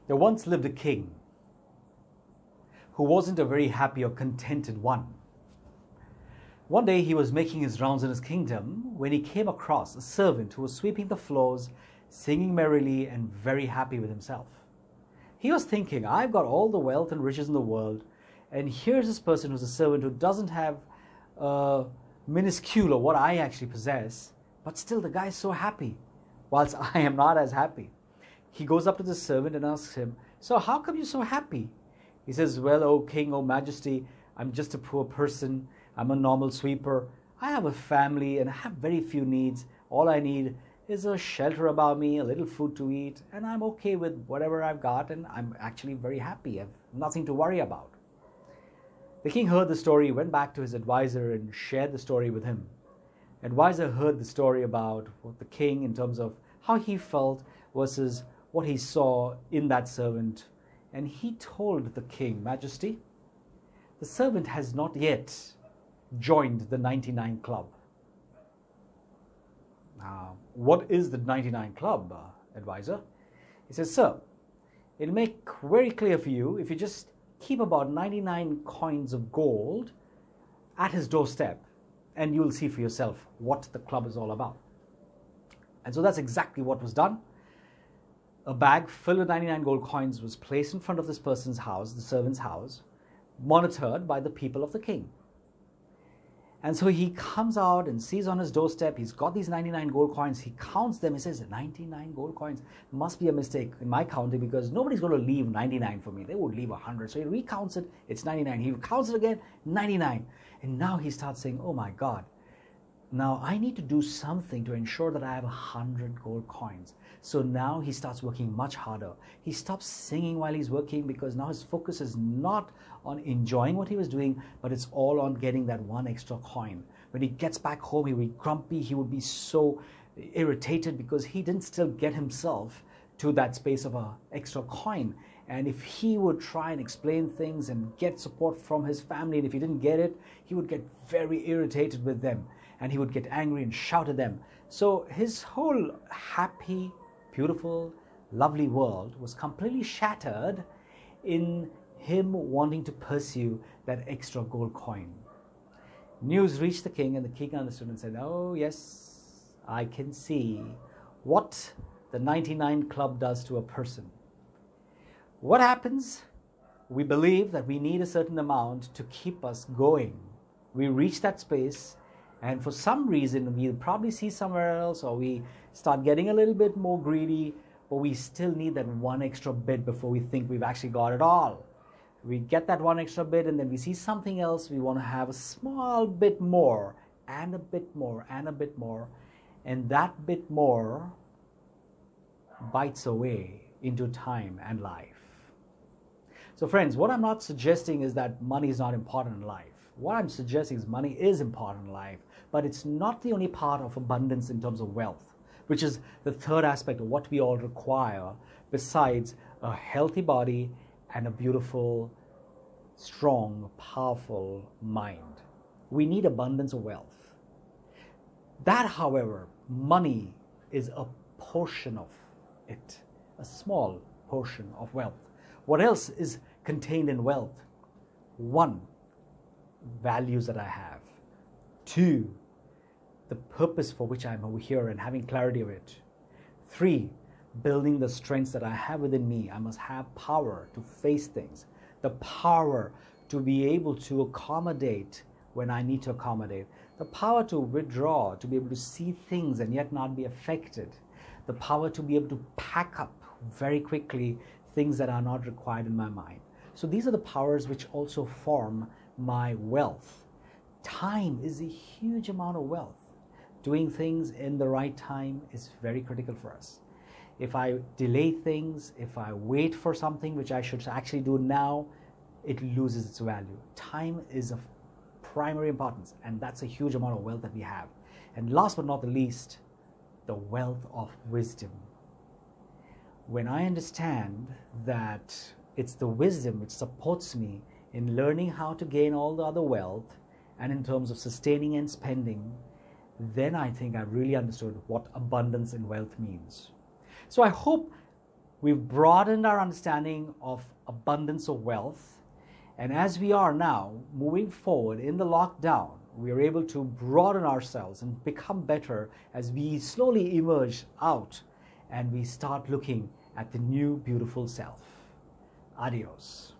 There once lived a king who wasn't a very happy or contented one. One day he was making his rounds in his kingdom when he came across a servant who was sweeping the floors, singing merrily and very happy with himself. He was thinking, I've got all the wealth and riches in the world, and here's this person who's a servant who doesn't have a minuscule of what I actually possess, but still the guy's so happy, whilst I am not as happy. He goes up to the servant and asks him, so how come you're so happy? He says, well, O king, O majesty, I'm just a poor person. I'm a normal sweeper. I have a family and I have very few needs. All I need is a shelter above me, a little food to eat, and I'm okay with whatever I've got, and I'm actually very happy. I've nothing to worry about. The king heard the story, went back to his advisor and shared the story with him. Advisor heard the story about what the king, in terms of how he felt versus what he saw in that servant. And he told the king, Majesty, the servant has not yet joined the 99 Club. What is the 99 Club, advisor? He says, sir, it'll make very clear for you if you just keep about 99 coins of gold at his doorstep, and you'll see for yourself what the club is all about. And so that's exactly what was done. A bag filled with 99 gold coins was placed in front of this person's house, the servant's house, monitored by the people of the king. And so he comes out and sees on his doorstep, he's got these 99 gold coins. He counts them. He says, 99 gold coins. Must be a mistake in my counting because nobody's going to leave 99 for me. They would leave 100. So he recounts it. It's 99. He counts it again, 99. And now he starts saying, oh my God, now I need to do something to ensure that I have 100 gold coins. So now he starts working much harder. He stops singing while he's working because now his focus is not on enjoying what he was doing, but it's all on getting that one extra coin. When he gets back home, he would be grumpy. He would be so irritated because he didn't still get himself to that space of an extra coin. And if he would try and explain things and get support from his family, and if he didn't get it, he would get very irritated with them. And he would get angry and shout at them. So his whole happy, beautiful, lovely world was completely shattered in him wanting to pursue that extra gold coin. News reached the king, and the king understood and said, oh yes, I can see what the 99 Club does to a person. What happens? We believe that we need a certain amount to keep us going. We reach that space, and for some reason, we'll probably see somewhere else, or we start getting a little bit more greedy, but we still need that one extra bit before we think we've actually got it all. We get that one extra bit, and then we see something else. We want to have a small bit more, and a bit more, and a bit more. And that bit more bites away into time and life. So friends, what I'm not suggesting is that money is not important in life. What I'm suggesting is money is important in life, but it's not the only part of abundance in terms of wealth, which is the third aspect of what we all require besides a healthy body and a beautiful, strong, powerful mind. We need abundance of wealth. That, however, money is a portion of it, a small portion of wealth. What else is contained in wealth? 1, values that I have. 2, the purpose for which I'm over here and having clarity of it. 3, building the strengths that I have within me. I must have power to face things, the power to be able to accommodate when I need to accommodate, the power to withdraw, to be able to see things and yet not be affected, the power to be able to pack up very quickly things that are not required in my mind. So these are the powers which also form my wealth. Time is a huge amount of wealth. Doing things in the right time is very critical for us. If I delay things, if I wait for something which I should actually do now, it loses its value. Time is of primary importance, and that's a huge amount of wealth that we have. And last but not the least, the wealth of wisdom. When I understand that it's the wisdom which supports me in learning how to gain all the other wealth and in terms of sustaining and spending, then I think I've really understood what abundance and wealth means. So I hope We've broadened our understanding of abundance of wealth. And as we are now moving forward in the lockdown, we are able to broaden ourselves and become better as we slowly emerge out and we start looking at the new beautiful self. Adios.